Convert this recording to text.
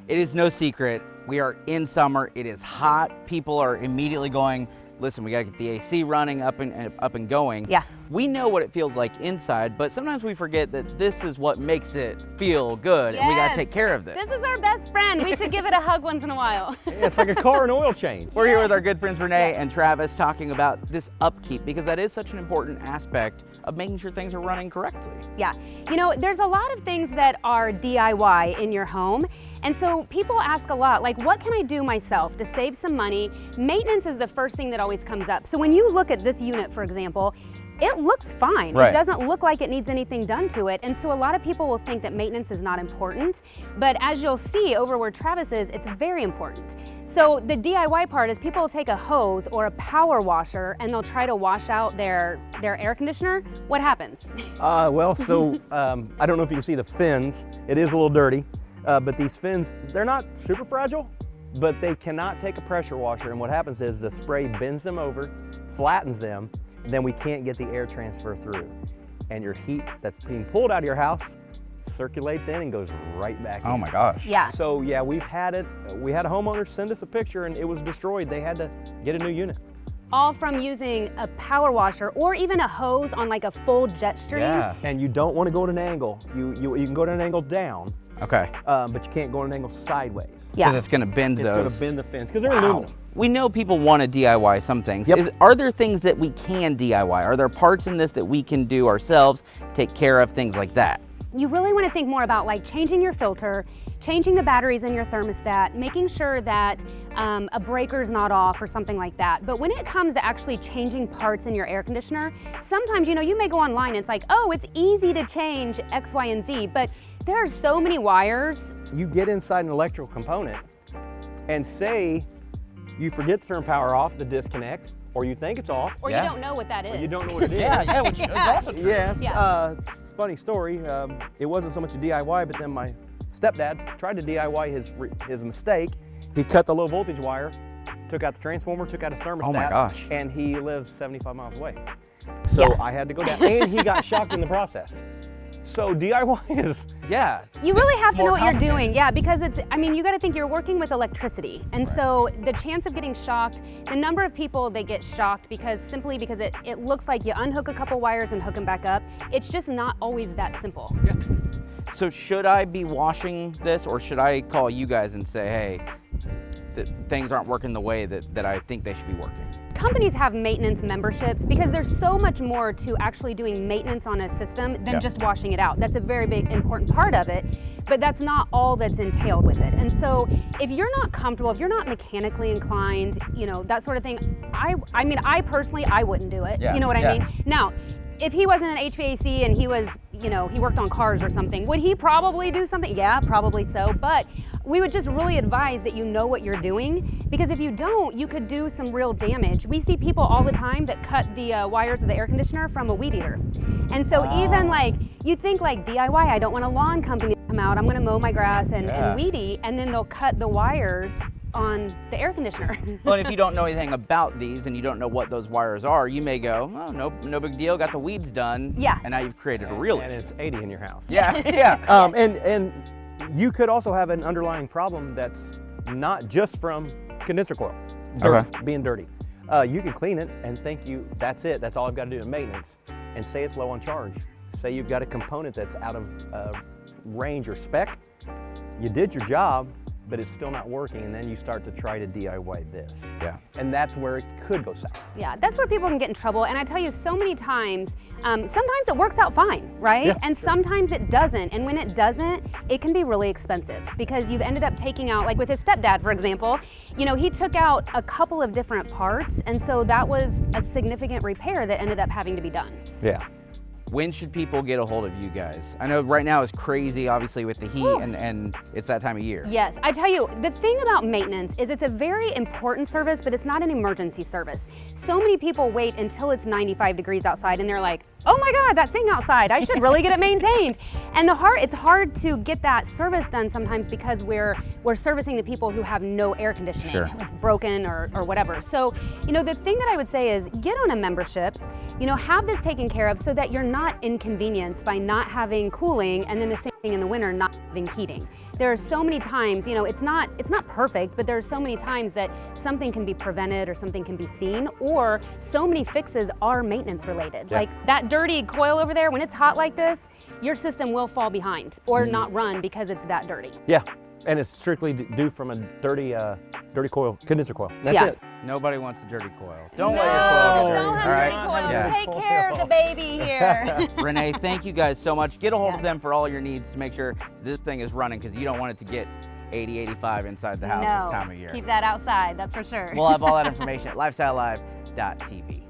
It is no secret. We are in summer. It is hot. People are immediately going, listen, we got to get the AC running up and going. Yeah. We know what it feels like inside, but sometimes we forget that this is what makes it feel good, and we got to take care of this. This is our best friend. We should give it a hug once in a while. Yeah, it's like a car and oil change. We're here with our good friends Renee and Travis talking about this upkeep, because that is such an important aspect of making sure things are running correctly. Yeah, you know, there's a lot of things that are DIY in your home. And so people ask a lot, like, what can I do myself to save some money? Maintenance is the first thing that always comes up. So when you look at this unit, for example, it looks fine. Right. It doesn't look like it needs anything done to it. And so a lot of people will think that maintenance is not important. But as you'll see over where Travis is, it's very important. So the DIY part is people will take a hose or a power washer and they'll try to wash out their air conditioner. What happens? I don't know if you can see the fins. It is a little dirty, but these fins, they're not super fragile, but they cannot take a pressure washer. And what happens is the spray bends them over, flattens them, and then we can't get the air transfer through. And your heat that's being pulled out of your house circulates in and goes right back in. Oh my gosh. Yeah. So yeah, we had a homeowner send us a picture and it was destroyed. They had to get a new unit. All from using a power washer or even a hose on like a full jet stream. Yeah. And you don't want to go at an angle. You can go at an angle down, Okay. but you can't go at an angle sideways. Yeah. Because it's going to bend It's those. going to bend the fins because they're Wow. aluminum. We know people want to DIY some things. Yep. Are there things that we can DIY? Are there parts in this that we can do ourselves, take care of, things like that? You really want to think more about like changing your filter, changing the batteries in your thermostat, making sure that a breaker's not off or something like that. But when it comes to actually changing parts in your air conditioner, sometimes, you know, you may go online and it's like, oh, it's easy to change X, Y, and Z, but there are so many wires. You get inside an electrical component and say you forget to turn power off, the disconnect, or you think it's off. Or Yeah. you don't know what that is. Or you don't know what it is. Yeah, which is also true. Yes, Yeah. it's a funny story. It wasn't so much a DIY, but then my stepdad tried to DIY his mistake. He cut the low voltage wire, took out the transformer, took out his thermostat. Oh my gosh. And he lives 75 miles away. So Yeah. I had to go down, and he got shocked in the process. So DIY is, Yeah. You really have to More know what you're complicated. doing, yeah, because you got to think you're working with electricity. And so the chance of getting shocked, the number of people that get shocked simply because it looks like you unhook a couple wires and hook them back up, it's just not always that simple. yeah. So should I be washing this, or should I call you guys and say, hey, things aren't working the way that I think they should be working? Companies have maintenance memberships because there's so much more to actually doing maintenance on a system than just washing it out. That's a very big important part of it, but that's not all that's entailed with it. And so if you're not comfortable, if you're not mechanically inclined, you know, that sort of thing, I personally, I wouldn't do it. Yeah, You know what yeah. I mean? Now, if he wasn't an HVAC and he was, you know, he worked on cars or something, would he probably do something? Yeah, probably so. But we would just really advise that you know what you're doing, because if you don't, you could do some real damage. We see people all the time that cut the wires of the air conditioner from a weed eater. And so even like, you think like DIY, I don't want a lawn company to come out, I'm gonna mow my grass and weed eat, and then they'll cut the wires on the air conditioner. Well, and if you don't know anything about these and you don't know what those wires are, you may go, oh, no big deal, got the weeds done. Yeah. And now you've created a real And issue. it's 80 in your house. Yeah, yeah. And you could also have an underlying problem that's not just from condenser coil being dirty. You can clean it and think that's it. That's all I've got to do in maintenance. And say it's low on charge. Say you've got a component that's out of range or spec. You did your job, but it's still not working, and then you start to try to DIY this. Yeah. And that's where it could go south. Yeah, that's where people can get in trouble. And I tell you so many times, sometimes it works out fine, right? Yeah, and sometimes it doesn't. And when it doesn't, it can be really expensive because you've ended up taking out, like with his stepdad, for example, you know, he took out a couple of different parts. And so that was a significant repair that ended up having to be done. Yeah. When should people get a hold of you guys? I know right now is crazy, obviously, with the heat, and it's that time of year. Yes, I tell you, the thing about maintenance is it's a very important service, but it's not an emergency service. So many people wait until it's 95 degrees outside and they're like, oh my God, that thing outside, I should really get it maintained. And it's hard to get that service done sometimes because we're servicing the people who have no air conditioning. Sure. It's broken or whatever. So, you know, the thing that I would say is get on a membership, you know, have this taken care of so that you're not inconvenienced by not having cooling, and then the same thing in the winter not having heating. There are so many times, you know, it's not perfect, but there are so many times that something can be prevented or something can be seen, or so many fixes are maintenance related. Yeah. Like that dirty coil over there, when it's hot like this, your system will fall behind or not run because it's that dirty. Yeah, and it's strictly due from a dirty coil, condenser coil. That's Yeah. it. Nobody wants a dirty coil. Don't let your coil get dirty. Don't have all right? dirty coils. Yeah. Take care of the baby here. Renee, thank you guys so much. Get a hold of Yeah. them for all your needs to make sure this thing is running, because you don't want it to get 80, 85 inside the house this time of year. Keep that outside, that's for sure. We'll have all that information at lifestylelive.tv.